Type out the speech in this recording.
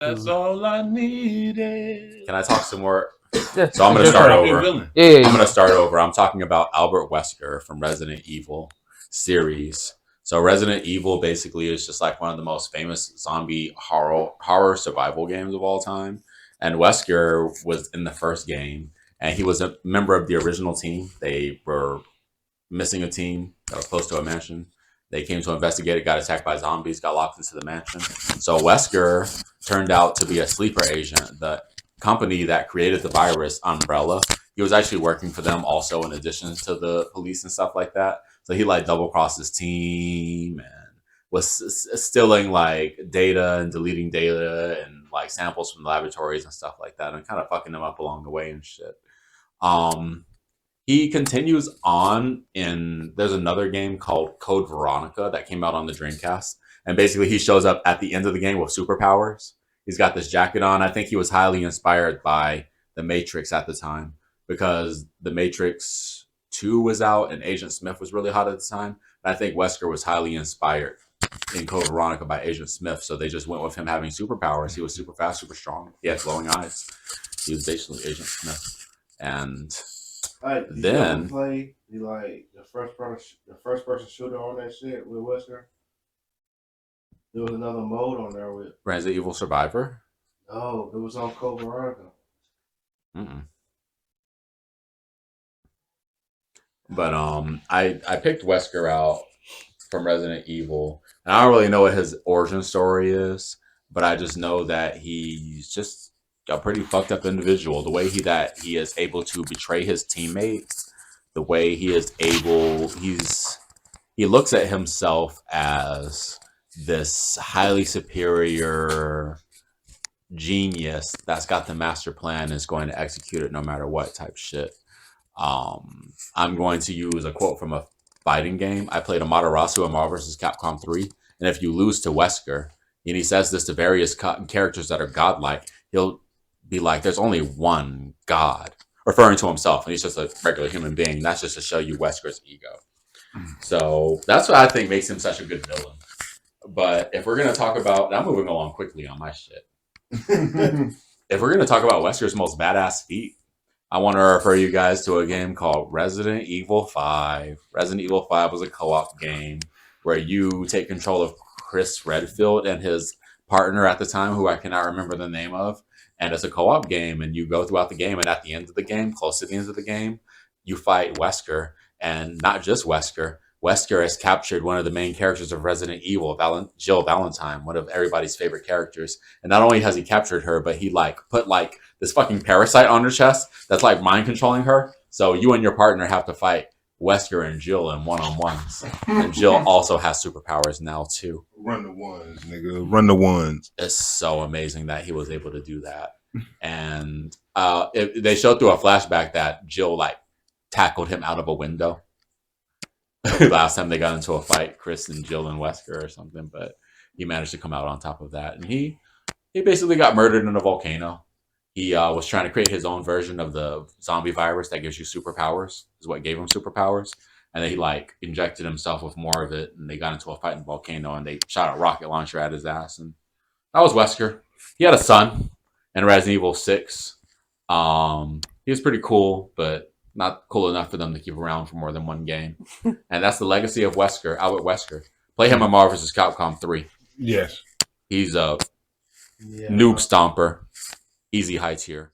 That's all I needed. Can I talk some more? Yeah, So I'm going to start over. Yeah. I'm going to start over. I'm talking about Albert Wesker from Resident Evil series. So Resident Evil basically is just like one of the most famous zombie horror survival games of all time. And Wesker was in the first game, and he was a member of the original team. They were missing a team that was close to a mansion. They came to investigate it, got attacked by zombies, got locked into the mansion. So Wesker turned out to be a sleeper agent. The company that created the virus, Umbrella, he was actually working for them also in addition to the police and stuff like that. So he like double crossed his team and was stealing like data and deleting data and like samples from the laboratories and stuff like that and kind of fucking them up along the way and shit. He continues on in there's another game called Code Veronica that came out on the Dreamcast. And basically he shows up at the end of the game with superpowers. He's got this jacket on. I think he was highly inspired by The Matrix at the time because The Matrix 2 was out and Agent Smith was really hot at the time. And I think Wesker was highly inspired in Code Veronica by Agent Smith. So they just went with him having superpowers. He was super fast, super strong. He had glowing eyes. He was basically Agent Smith. And then play like the first person shooter on that shit with Wesker. There was another mode on there with Resident Evil Survivor. No, it was on Code Veronica. But I picked Wesker out from Resident Evil, and I don't really know what his origin story is, but I just know that he's just a pretty fucked up individual. The way he is able to betray his teammates, the way he looks at himself as this highly superior genius that's got the master plan and is going to execute it no matter what type shit. I'm going to use a quote from a fighting game. I played Amaterasu in Marvel vs. Capcom 3, and if you lose to Wesker, and he says this to various characters that are godlike, he'll be like, there's only one God, referring to himself, and he's just a regular human being. That's just to show you Wesker's ego. So that's what I think makes him such a good villain. But if we're going to talk about, I'm moving along quickly on my shit. If we're going to talk about Wesker's most badass feat, I want to refer you guys to a game called Resident Evil 5. Resident Evil 5 was a co-op game where you take control of Chris Redfield and his partner at the time, who I cannot remember the name of. And it's a co-op game, and you go throughout the game, and at the end of the game, close to the end of the game, you fight Wesker, and not just Wesker. Wesker has captured one of the main characters of Resident Evil, Jill Valentine, one of everybody's favorite characters. And not only has he captured her, but he like put like this fucking parasite on her chest that's like mind controlling her. So you and your partner have to fight Wesker and Jill in one-on-ones. And Jill also has superpowers now too. Run the ones, nigga. Run the ones. It's so amazing that he was able to do that. And they showed through a flashback that Jill like tackled him out of a window. Last time they got into a fight, Chris and Jill and Wesker or something, but he managed to come out on top of that. And he basically got murdered in a volcano. He was trying to create his own version of the zombie virus that gives you superpowers, is what gave him superpowers. And then he like injected himself with more of it, and they got into a fight in the volcano, and they shot a rocket launcher at his ass. And that was Wesker. He had a son in Resident Evil 6. He was pretty cool, but not cool enough for them to keep around for more than one game. And that's the legacy of Wesker, Albert Wesker. Play him in Marvel vs. Capcom 3. Yes. He's a noob stomper. Easy high tier.